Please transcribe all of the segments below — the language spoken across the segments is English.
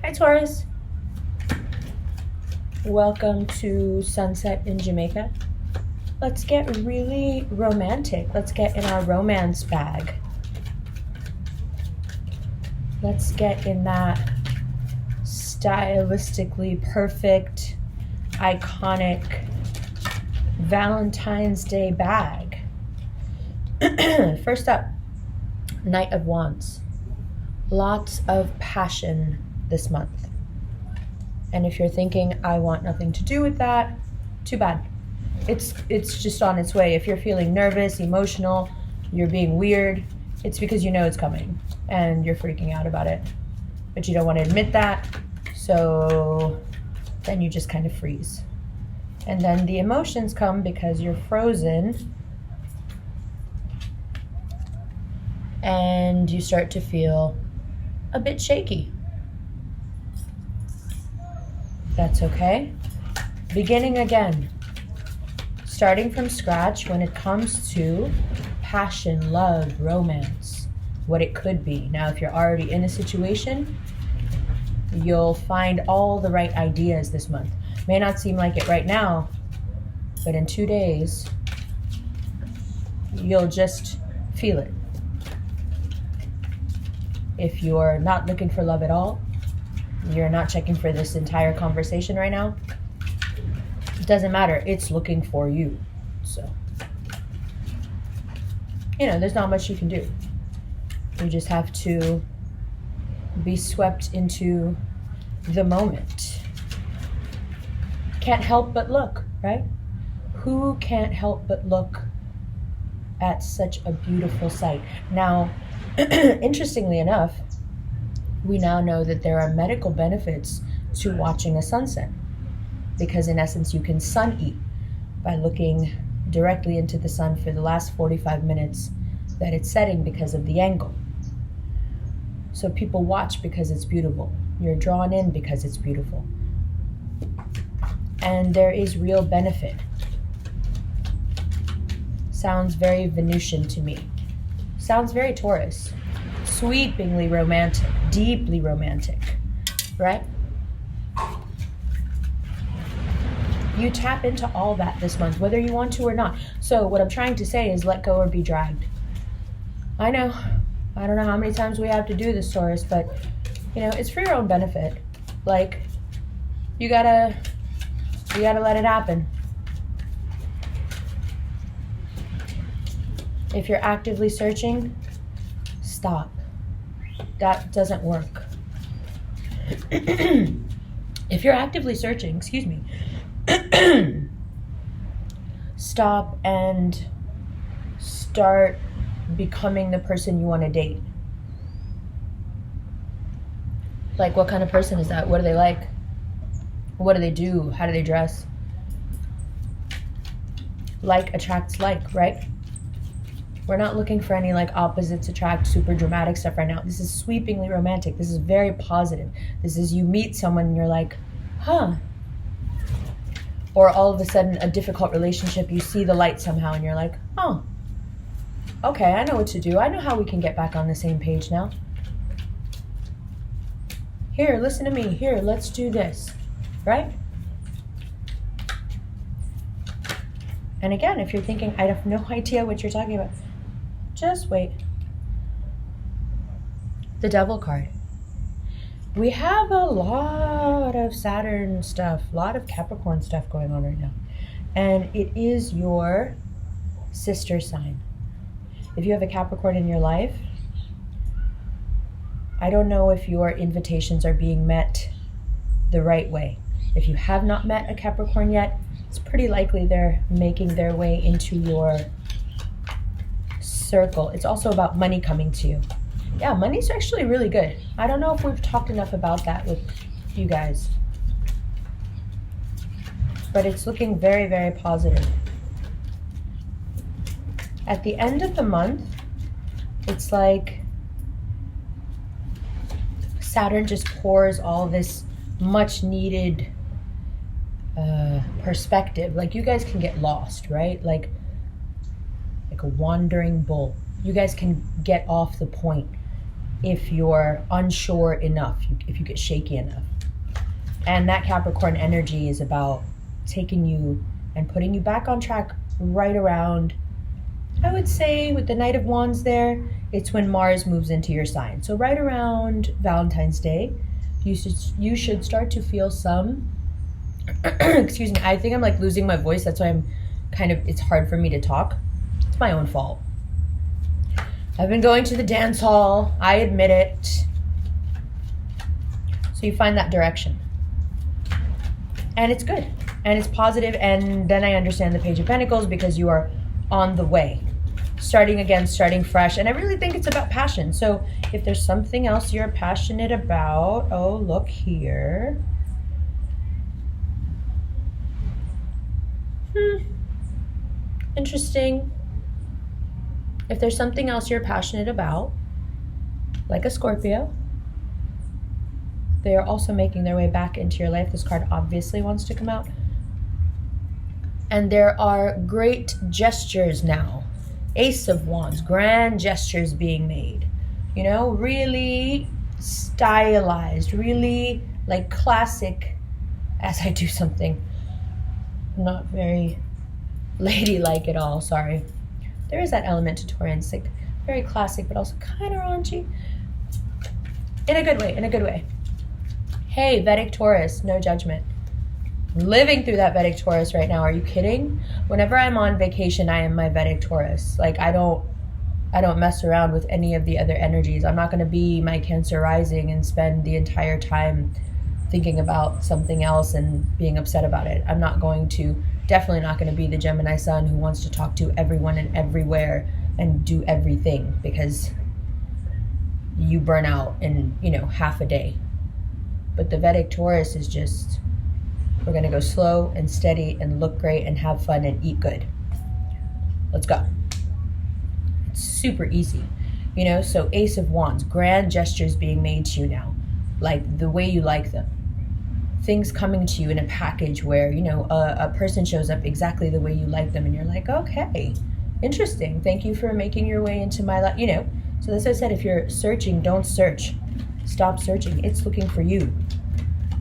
Hi Taurus, welcome to Sunset in Jamaica. Let's get really romantic. Let's get in our romance bag. Let's get in that stylistically perfect, iconic Valentine's Day bag. First up, Knight of Wands. Lots of passion this month. And if you're thinking, I want nothing to do with that, too bad. It's just on its way. If you're feeling nervous, emotional, you're being weird, it's because you know it's coming and you're freaking out about it. But you don't want to admit that, so then you just kind of freeze. And then the emotions come because you're frozen and you start to feel a bit shaky. That's okay. Beginning again. Starting from scratch when it comes to passion, love, romance, what it could be. Now, if you're already in a situation, you'll find all the right ideas this month. May not seem like it right now, but in 2 days, you'll just feel it. If you're not looking for love at all, you're not checking for this entire conversation right now, it doesn't matter. It's looking for you. So, there's not much you can do. You just have to be swept into the moment. Can't help but look, right? Who can't help but look at such a beautiful sight? Now, interestingly enough, we now know that there are medical benefits to watching a sunset, because in essence you can sun eat by looking directly into the sun for the last 45 minutes that it's setting because of the angle. So people watch because it's beautiful. You're drawn in because it's beautiful. And there is real benefit. Sounds very Venusian to me. Sounds very Taurus. Sweepingly romantic, deeply romantic, right? You tap into all that this month, whether you want to or not. So what I'm trying to say is let go or be dragged. I know. I don't know how many times we have to do this, Taurus, but, it's for your own benefit. Like, you gotta let it happen. If you're actively searching, stop. That doesn't work. If you're actively searching, stop and start becoming the person you want to date. Like, what kind of person is that? What do they like? What do they do? How do they dress? Like attracts like, right? We're not looking for any opposites attract, super dramatic stuff right now. This is sweepingly romantic. This is very positive. This is you meet someone and you're like, huh. Or all of a sudden a difficult relationship, you see the light somehow and you're like, oh, okay, I know what to do. I know how we can get back on the same page now. Here, listen to me. Here, let's do this, right? And again, if you're thinking, I have no idea what you're talking about, just wait. The Devil card. We have a lot of Saturn stuff, a lot of Capricorn stuff going on right now. And it is your sister sign. If you have a Capricorn in your life, I don't know if your invitations are being met the right way. If you have not met a Capricorn yet, it's pretty likely they're making their way into your circle. It's also about money coming to you. Yeah, money's actually really good. I don't know if we've talked enough about that with you guys, but it's looking very, very positive. At the end of the month, it's like Saturn just pours all this much needed perspective. Like, you guys can get lost, right? Like a wandering bull. You guys can get off the point if you're unsure enough, if you get shaky enough. And that Capricorn energy is about taking you and putting you back on track right around, I would say with the Knight of Wands there, it's when Mars moves into your sign. So right around Valentine's Day, you should start to feel some, excuse me, I think I'm like losing my voice. That's why I'm it's hard for me to talk. It's my own fault. I've been going to the dance hall, I admit it. So you find that direction. And it's good, and it's positive, and then I understand the Page of Pentacles because you are on the way. Starting again, starting fresh, and I really think it's about passion. So if there's something else you're passionate about, oh, look here. Interesting. If there's something else you're passionate about, like a Scorpio, they are also making their way back into your life. This card obviously wants to come out. And there are great gestures now. Ace of Wands, grand gestures being made. You know, really stylized, really like classic, as I do something not very ladylike at all, sorry. There is that element to Taurus, like very classic, but also kind of raunchy. In a good way, in a good way. Hey, Vedic Taurus, no judgment. Living through that Vedic Taurus right now. Are you kidding? Whenever I'm on vacation, I am my Vedic Taurus. Like I don't mess around with any of the other energies. I'm not going to be my Cancer rising and spend the entire time thinking about something else and being upset about it. I'm not going to, definitely not going to be the Gemini sun who wants to talk to everyone and everywhere and do everything, because you burn out in, half a day. But the Vedic Taurus is just, we're going to go slow and steady and look great and have fun and eat good. Let's go. It's super easy. So Ace of Wands, grand gestures being made to you now, like the way you like them. Things coming to you in a package where, a person shows up exactly the way you like them and you're like, okay, interesting. Thank you for making your way into my life, So as I said, if you're searching, don't search. Stop searching. It's looking for you.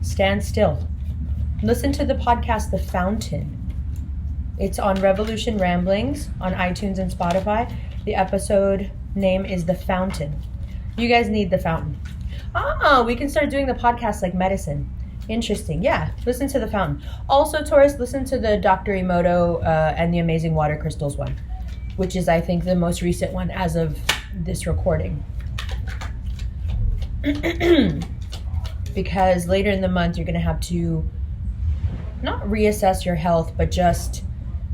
Stand still. Listen to the podcast, The Fountain. It's on Revolution Ramblings on iTunes and Spotify. The episode name is The Fountain. You guys need The Fountain. We can start doing the podcast like medicine. Interesting. Yeah, listen to The Fountain. Also, Taurus, listen to the Dr. Emoto and the Amazing Water Crystals one, which is, I think, the most recent one as of this recording. Because later in the month, you're going to have to not reassess your health, but just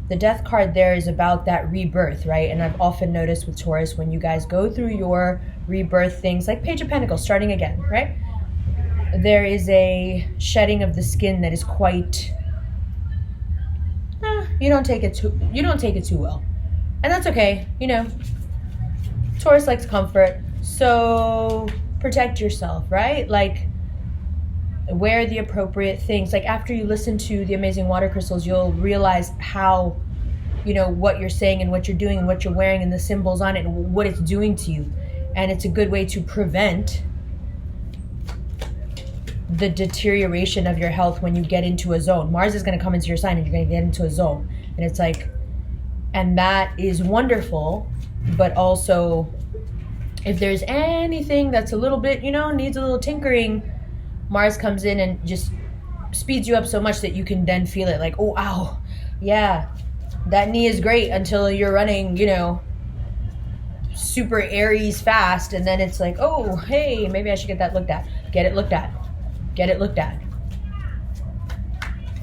the death card there is about that rebirth, right? And I've often noticed with Taurus, when you guys go through your rebirth things, like Page of Pentacles, starting again, right? There is a shedding of the skin that is quite, you don't take it too well. And that's okay, Taurus likes comfort, so protect yourself, right? Like, wear the appropriate things. Like, after you listen to the Amazing Water Crystals, you'll realize how, what you're saying and what you're doing and what you're wearing and the symbols on it and what it's doing to you. And it's a good way to prevent the deterioration of your health when you get into a zone. Mars is going to come into your sign and you're going to get into a zone. And it's like, and that is wonderful, but also if there's anything that's a little bit, needs a little tinkering, Mars comes in and just speeds you up so much that you can then feel it like, oh, ow, yeah, that knee is great until you're running, super Aries fast. And then it's like, oh, hey, maybe I should get that looked at. Get it looked at. Get it looked at.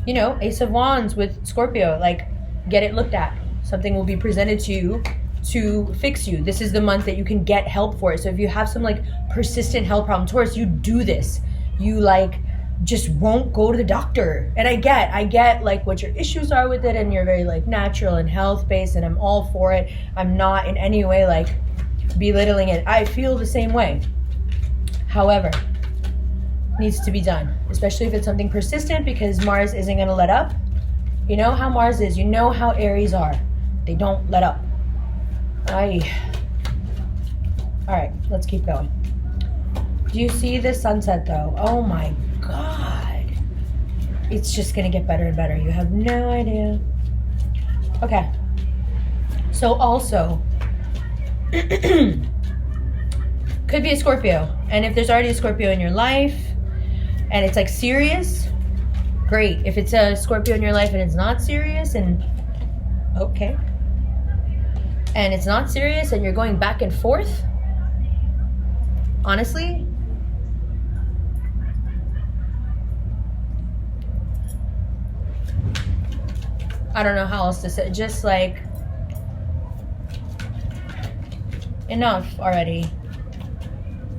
Ace of Wands with Scorpio, like, get it looked at. Something will be presented to you to fix you. This is the month that you can get help for it. So if you have some like persistent health problem, Taurus, you do this. You like just won't go to the doctor. And I get like what your issues are with it, and you're very like natural and health based, and I'm all for it. I'm not in any way like belittling it. I feel the same way. However, needs to be done, especially if it's something persistent, because Mars isn't going to let up. You know how Mars is. You know how Aries are. They don't let up. All right, let's keep going. Do you see the sunset though? Oh my God. It's just gonna get better and better. You have no idea. Okay. So also, could be a Scorpio. And if there's already a Scorpio in your life and it's like serious, great. If it's a Scorpio in your life and it's not serious, and okay. And it's not serious and you're going back and forth, honestly, I don't know how else to say it. Just like, enough already.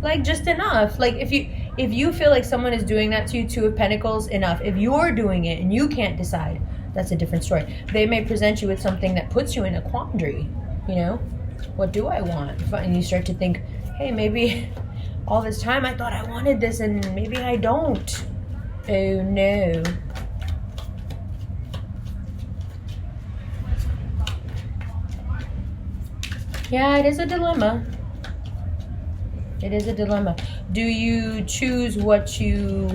Like, just enough. Like, if you feel like someone is doing that to you, Two of Pentacles, enough. If you're doing it and you can't decide, that's a different story. They may present you with something that puts you in a quandary, you know? What do I want? And you start to think, hey, maybe all this time I thought I wanted this and maybe I don't. Oh no. Yeah, it is a dilemma. It is a dilemma. Do you choose what you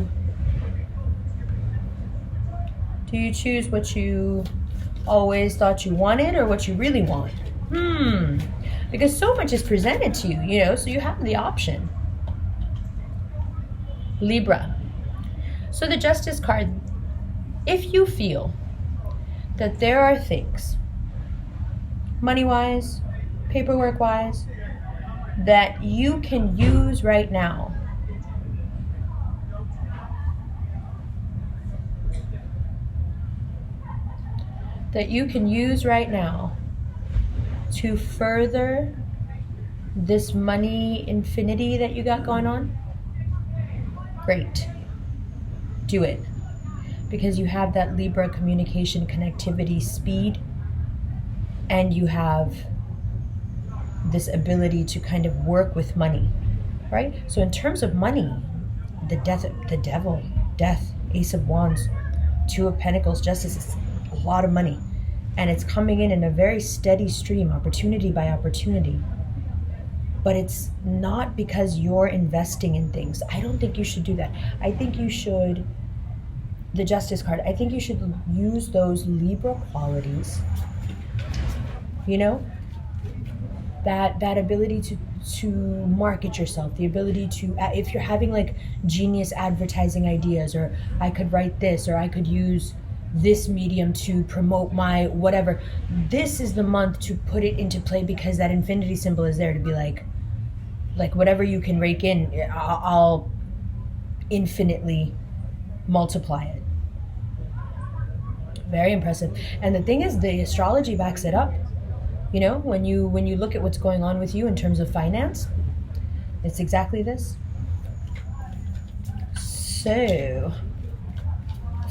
always thought you wanted, or what you really want? Because so much is presented to you, you know, so you have the option. Libra. So the Justice card, if you feel that there are things, money-wise, paperwork-wise, that you can use right now, to further this money infinity that you got going on, great. Do it. Because you have that Libra communication, connectivity, speed, and you have this ability to kind of work with money, right? So in terms of money, the devil, death, Ace of Wands, Two of Pentacles, Justice, is a lot of money. And it's coming in a very steady stream, opportunity by opportunity. But it's not because you're investing in things. I don't think you should do that. I think you should, the Justice card, I think you should use those Libra qualities, you know? That ability to market yourself, the ability to, if you're having like genius advertising ideas, or I could write this, or I could use this medium to promote my whatever, this is the month to put it into play, because that infinity symbol is there to be like whatever you can rake in, I'll infinitely multiply it. Very impressive. And the thing is, the astrology backs it up. You know, when you look at what's going on with you in terms of finance, it's exactly this. So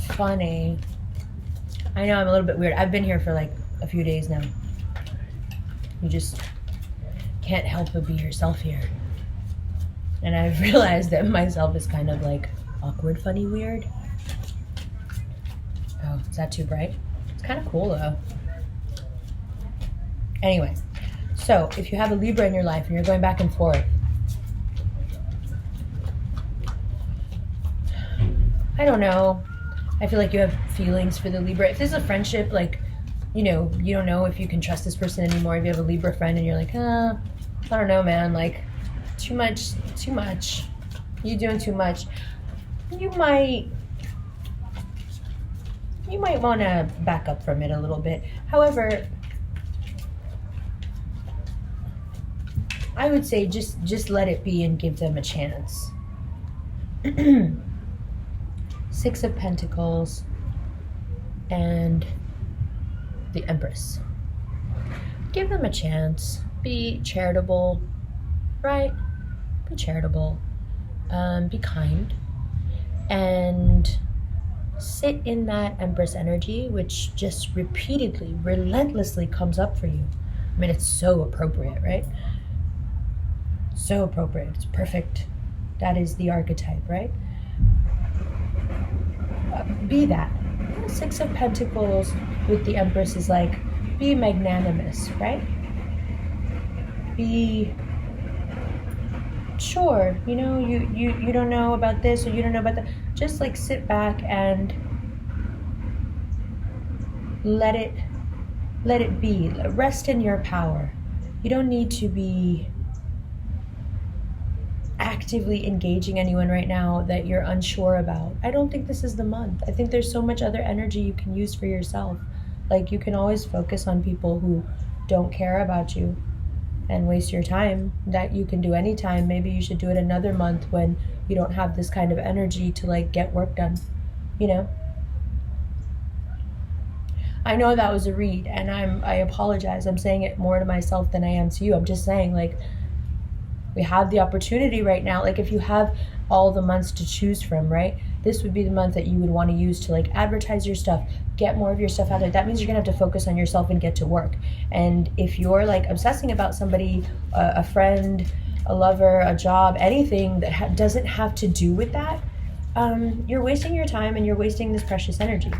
funny. I know I'm a little bit weird. I've been here for like a few days now. You just can't help but be yourself here. And I've realized that myself is kind of like awkward, funny, weird. Oh, is that too bright? It's kind of cool though. Anyway, so if you have a Libra in your life and you're going back and forth, I don't know. I feel like you have feelings for the Libra. If this is a friendship, like, you know, you don't know if you can trust this person anymore. If you have a Libra friend and you're like, I don't know, man, like, too much. You're doing too much. You might want to back up from it a little bit. However, I would say just let it be and give them a chance. Six of Pentacles and the Empress. Give them a chance. Be charitable, right? Be charitable. Be kind. And sit in that Empress energy, which just repeatedly, relentlessly comes up for you. I mean, it's so appropriate, right? So appropriate. It's perfect. That is the archetype, right? Be that. Six of Pentacles with the Empress is like, be magnanimous, right? Be sure, you don't know about this or you don't know about that. Just like sit back and let it be. Rest in your power. You don't need to be actively engaging anyone right now that you're unsure about. I don't think this is the month. I think there's so much other energy you can use for yourself. Like, you can always focus on people who don't care about you and waste your time. That you can do anytime. Maybe you should do it another month when you don't have this kind of energy to like get work done, I know that was a read, and I apologize. I'm saying it more to myself than I am to you. I'm just saying, like, we have the opportunity right now. Like, if you have all the months to choose from, right? This would be the month that you would want to use to like advertise your stuff, get more of your stuff out there. That means you're gonna have to focus on yourself and get to work. And if you're like obsessing about somebody, a friend, a lover, a job, anything that doesn't have to do with that, you're wasting your time and you're wasting this precious energy.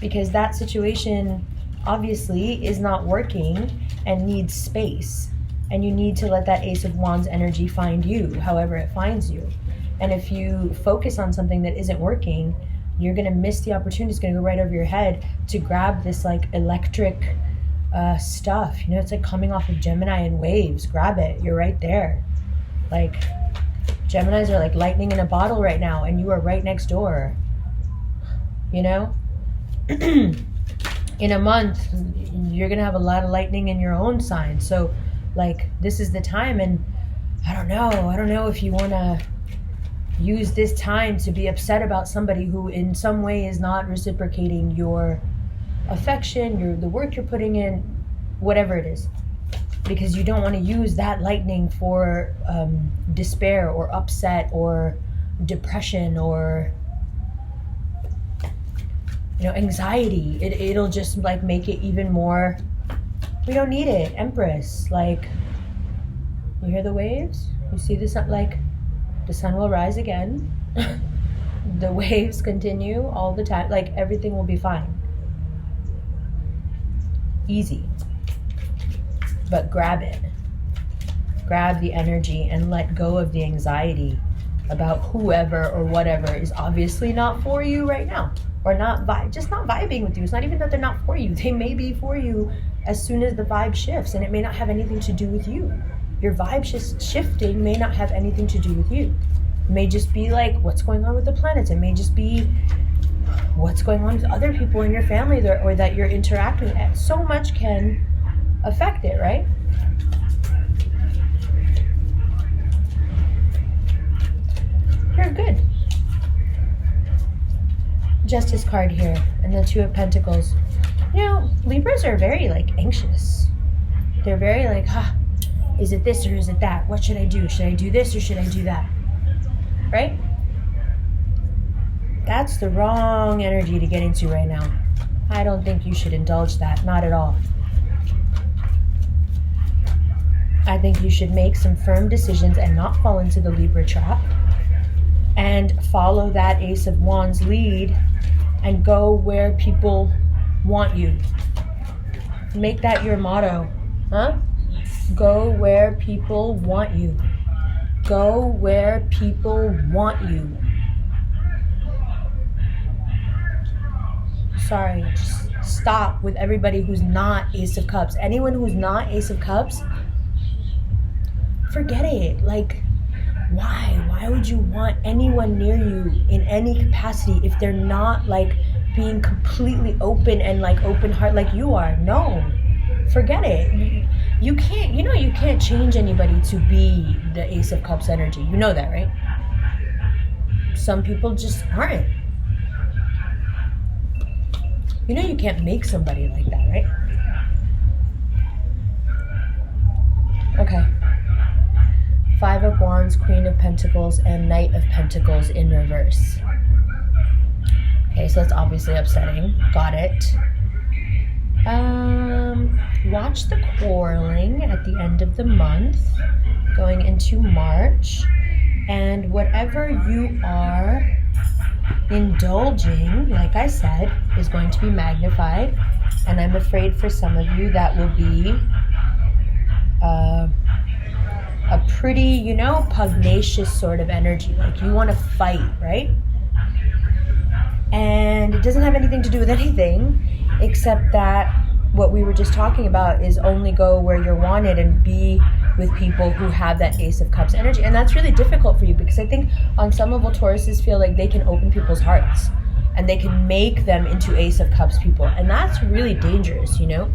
Because that situation obviously is not working and needs space. And you need to let that Ace of Wands energy find you, however it finds you. And if you focus on something that isn't working, you're gonna miss the opportunity. It's gonna go right over your head to grab this like electric stuff. It's like coming off of Gemini in waves. Grab it, you're right there. Like, Geminis are like lightning in a bottle right now, and you are right next door. In a month, you're gonna have a lot of lightning in your own sign. So like, this is the time. And I don't know if you want to use this time to be upset about somebody who in some way is not reciprocating your affection, the work you're putting in, whatever it is, because you don't want to use that lightning for despair or upset or depression or anxiety. It'll just like make it even more. We don't need it. Empress, like, you hear the waves? You see this? Like, the sun will rise again. The waves continue all the time. Like, everything will be fine. Easy. But grab it. Grab the energy and let go of the anxiety about whoever or whatever is obviously not for you right now. Or just not vibing with you. It's not even that they're not for you. They may be for you as soon as the vibe shifts, and it may not have anything to do with you. Your vibe shifting may not have anything to do with you. It may just be like what's going on with the planets. It may just be what's going on with other people in your family or that you're interacting with. So much can affect it, right? You're good. Justice card here, and the Two of Pentacles. Libras are very like anxious. They're very like, is it this or is it that? What should I do? Should I do this or should I do that? Right? That's the wrong energy to get into right now. I don't think you should indulge that. Not at all. I think you should make some firm decisions and not fall into the Libra trap. And follow that Ace of Wands lead and go where people want you. Make that your motto. Go where people want you. Go where people want you. Sorry, just stop with everybody who's not Ace of Cups. Anyone who's not Ace of Cups, forget it. Like, why? Why would you want anyone near you in any capacity if they're not like being completely open and like open heart like you are? No, forget it. You can't, you can't change anybody to be the Ace of Cups energy. You know that, right? Some people just aren't. You can't make somebody like that, right? Okay. Five of Wands, Queen of Pentacles, and Knight of Pentacles in reverse. Okay, so that's obviously upsetting. Got it. Watch the quarreling at the end of the month, going into March. And whatever you are indulging, like I said, is going to be magnified. And I'm afraid for some of you that will be a pretty, you know, pugnacious sort of energy. Like you want to fight, right? And it doesn't have anything to do with anything except that what we were just talking about is only go where you're wanted and be with people who have that Ace of Cups energy. And that's really difficult for you because I think on some level Tauruses feel like they can open people's hearts and they can make them into Ace of Cups people. And that's really dangerous, you know?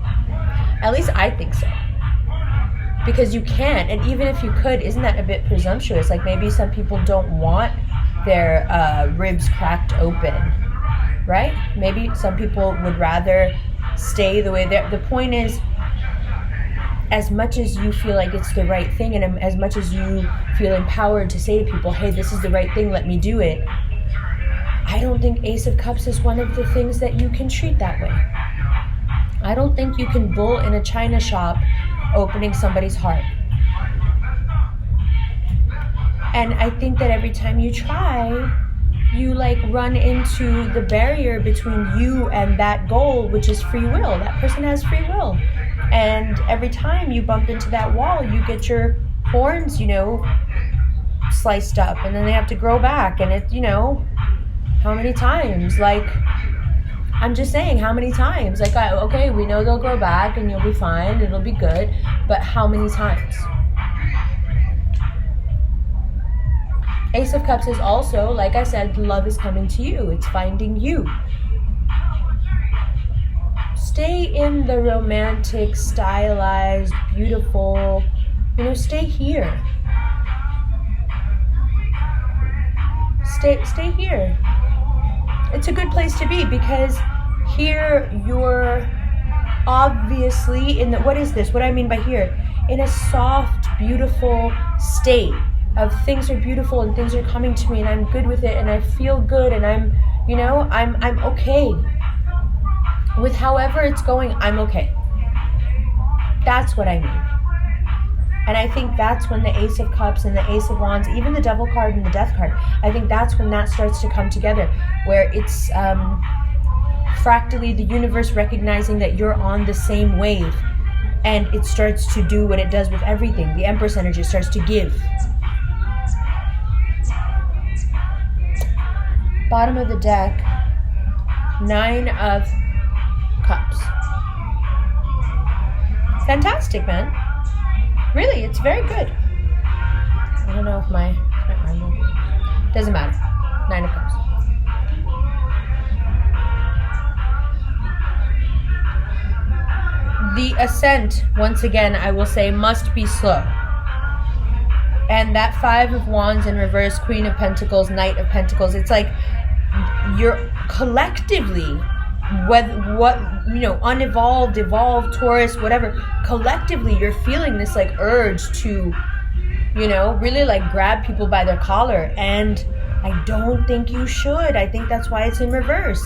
At least I think so. Because you can't, and even if you could, isn't that a bit presumptuous? Like maybe some people don't want their ribs cracked open, right? Maybe some people would rather stay the way they're. The point is, as much as you feel like it's the right thing, and as much as you feel empowered to say to people, hey, this is the right thing, let me do it, I don't think Ace of Cups is one of the things that you can treat that way. I don't think you can bull in a china shop opening somebody's heart. And I think that every time you try, you like run into the barrier between you and that goal, which is free will. That person has free will. And every time you bump into that wall, you get your horns, you know, sliced up, and then they have to grow back. And it, you know, how many times? Like, I'm just saying, how many times? Like, okay, we know they'll grow back and you'll be fine, it'll be good, but how many times? Ace of Cups is also, like I said, love is coming to you. It's finding you. Stay in the romantic, stylized, beautiful, you know, stay here. Stay here. It's a good place to be because here you're obviously in the, what is this? What do I mean by here? In a soft, beautiful state of things are beautiful and things are coming to me and I'm good with it and I feel good and I'm, you know, I'm okay. With however it's going, I'm okay. That's what I mean. And I think that's when the Ace of Cups and the Ace of Wands, even the Devil card and the Death card, I think that's when that starts to come together, where it's fractally the universe recognizing that you're on the same wave, and it starts to do what it does with everything. The Empress energy starts to give. Bottom of the deck, 9 of Cups. Fantastic, man. Really, it's very good. I don't know if my arm will. Doesn't matter. 9 of Cups. The ascent, once again, I will say, must be slow. And that 5 of Wands in reverse, Queen of Pentacles, Knight of Pentacles, it's like you're collectively, what you know, unevolved, evolved, Taurus, whatever, collectively you're feeling this like urge to, you know, really like grab people by their collar, and I don't think you should. I think that's why it's in reverse.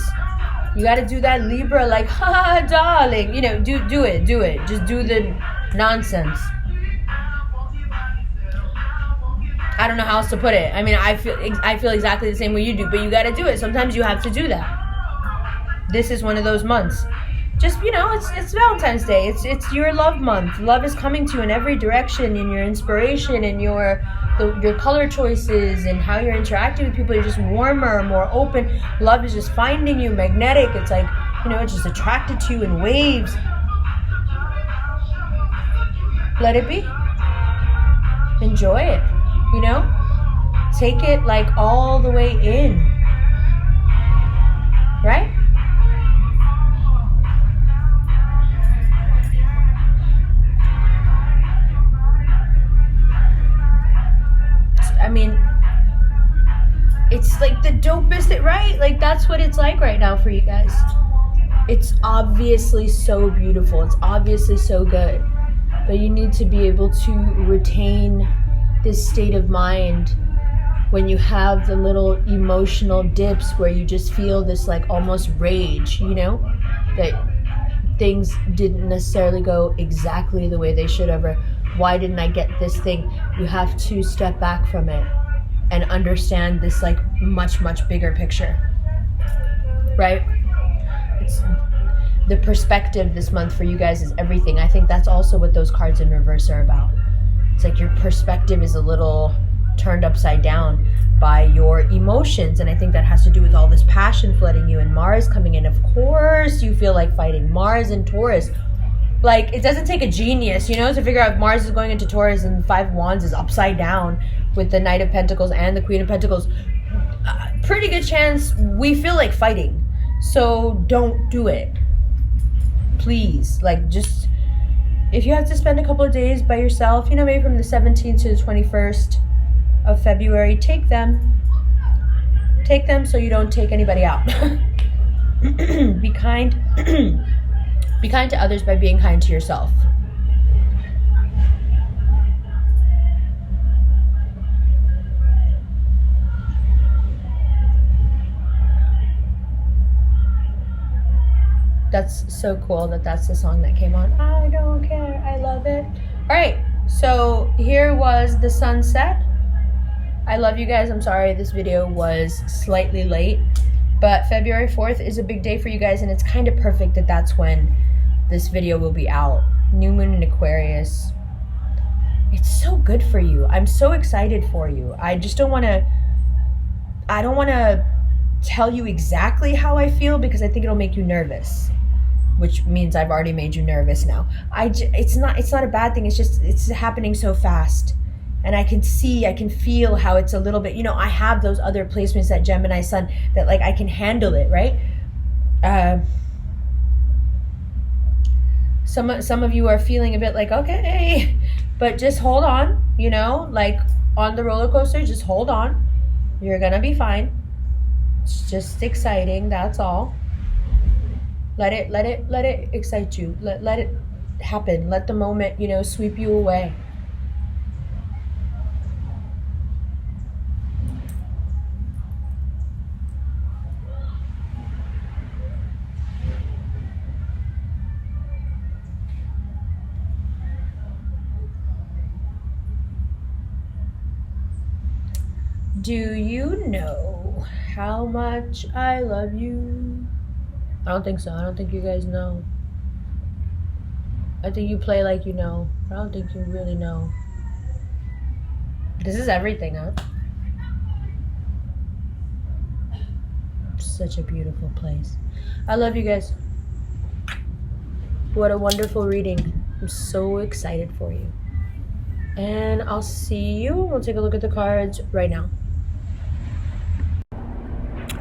You got to do that Libra, like, ha, darling, you know, do it, just do the nonsense. I don't know how else to put it. I mean, I feel exactly the same way you do, but you got to do it. Sometimes you have to do that. This is one of those months. Just, you know, it's Valentine's Day. It's your love month. Love is coming to you in every direction, in your inspiration, in your color choices, and how you're interacting with people. You're just warmer, more open. Love is just finding you, magnetic. It's like, you know, it's just attracted to you in waves. Let it be. Enjoy it, you know? Take it like all the way in. Right? I mean, it's like the dopest, right? Like, that's what it's like right now for you guys. It's obviously so beautiful. It's obviously so good. But you need to be able to retain this state of mind when you have the little emotional dips where you just feel this like almost rage, you know? That things didn't necessarily go exactly the way they should have, or why didn't I get this thing? You have to step back from it and understand this like much, much bigger picture, right? It's the perspective this month for you guys is everything. I think that's also what those cards in reverse are about. It's like your perspective is a little turned upside down by your emotions, and I think that has to do with all this passion flooding you and Mars coming in. Of course you feel like fighting. Mars and Taurus, like, it doesn't take a genius, to figure out if Mars is going into Taurus and 5 of Wands is upside down with the Knight of Pentacles and the Queen of Pentacles. Pretty good chance we feel like fighting. So don't do it. Please. Like, just, if you have to spend a couple of days by yourself, maybe from the 17th to the 21st of February, take them so you don't take anybody out. Be kind. Be kind to others by being kind to yourself. That's so cool that that's the song that came on. I don't care. I love it. All right. So here was the sunset. I love you guys. I'm sorry this video was slightly late, but February 4th is a big day for you guys, and it's kind of perfect that that's when this video will be out. New moon in Aquarius. It's so good for you. I'm so excited for you. I just don't want to tell you exactly how I feel because I think it'll make you nervous, which means I've already made you nervous now. It's not a bad thing. It's just, it's happening so fast. And I can feel how it's a little bit, I have those other placements at Gemini Sun that, like, I can handle it, right? Some of you are feeling a bit like, okay, but just hold on, like on the roller coaster, just hold on. You're gonna be fine. It's just exciting, that's all. Let it excite you. Let it happen. Let the moment, sweep you away. Do you know how much I love you? I don't think so. I don't think you guys know. I think you play like you know. I don't think you really know. This is everything, huh? Such a beautiful place. I love you guys. What a wonderful reading. I'm so excited for you. And I'll see you. We'll take a look at the cards right now.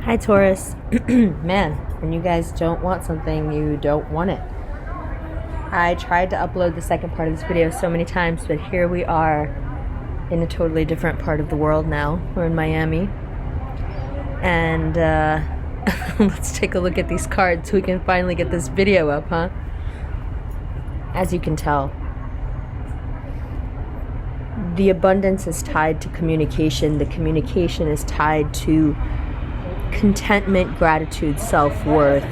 Hi, Taurus. Man, when you guys don't want something, you don't want it. I tried to upload the second part of this video so many times, but here we are in a totally different part of the world now. We're in Miami. And let's take a look at these cards so we can finally get this video up, huh? As you can tell, the abundance is tied to communication. The communication is tied to contentment, gratitude, self-worth.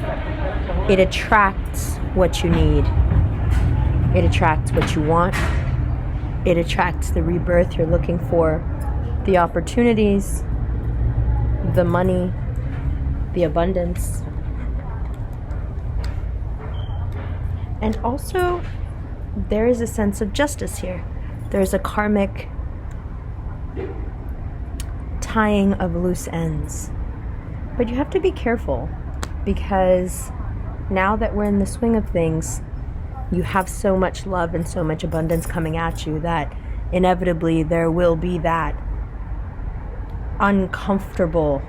It attracts what you need. It attracts what you want. It attracts the rebirth you're looking for, the opportunities, the money, the abundance. And also, there is a sense of justice here. There's a karmic tying of loose ends. But you have to be careful, because now that we're in the swing of things, you have so much love and so much abundance coming at you that inevitably there will be that uncomfortable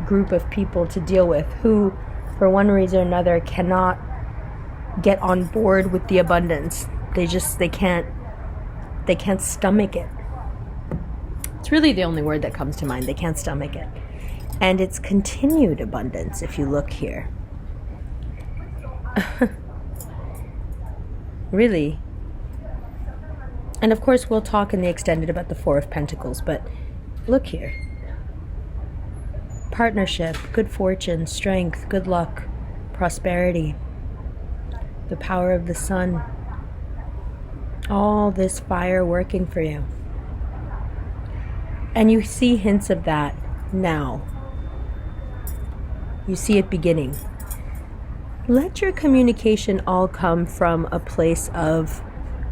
group of people to deal with who, for one reason or another, cannot get on board with the abundance. They can't stomach it. It's really the only word that comes to mind. They can't stomach it. And it's continued abundance if you look here. Really. And of course we'll talk in the extended about the Four of Pentacles, but look here. Partnership, good fortune, strength, good luck, prosperity, the power of the sun. All this fire working for you. And you see hints of that now. You see it beginning. Let your communication all come from a place of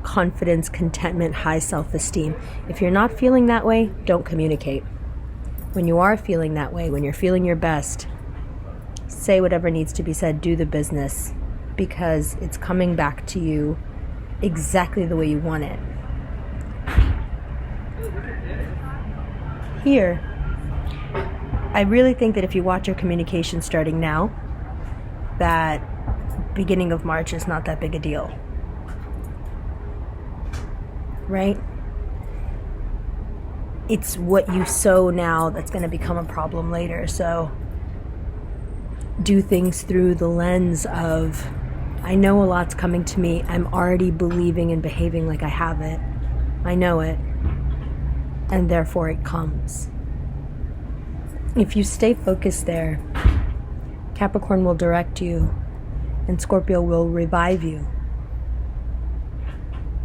confidence, contentment, high self-esteem. If you're not feeling that way, don't communicate. When you are feeling that way, when you're feeling your best, say whatever needs to be said, do the business, because it's coming back to you exactly the way you want it. Here, I really think that if you watch your communication starting now, that beginning of March is not that big a deal. Right? It's what you sow now that's going to become a problem later. So do things through the lens of, I know a lot's coming to me. I'm already believing and behaving like I have it. I know it. And therefore it comes. If you stay focused there, Capricorn will direct you and Scorpio will revive you.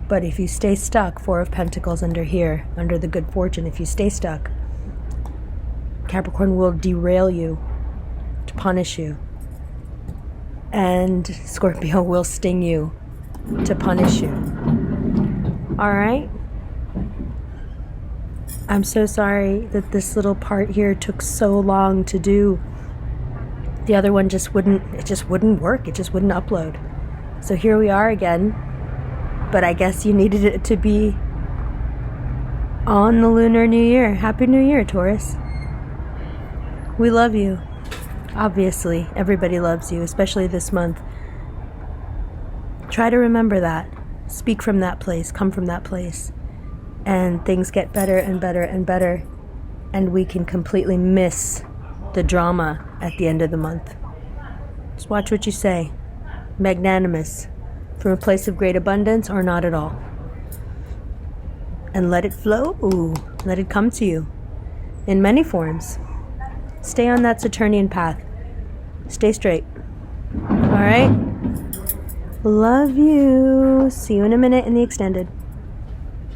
But if you stay stuck, Four of Pentacles under here, under the good fortune, if you stay stuck, Capricorn will derail you to punish you. And Scorpio will sting you to punish you. All right? I'm so sorry that this little part here took so long to do. The other one just wouldn't work. It just wouldn't upload. So here we are again. But I guess you needed it to be on the Lunar New Year. Happy New Year, Taurus. We love you. Obviously, everybody loves you, especially this month. Try to remember that. Speak from that place. Come from that place. And things get better and better and better. And we can completely miss the drama at the end of the month. Just watch what you say. Magnanimous. From a place of great abundance or not at all. And let it flow. Let it come to you in many forms. Stay on that Saturnian path. Stay straight. All right? Love you. See you in a minute in the extended.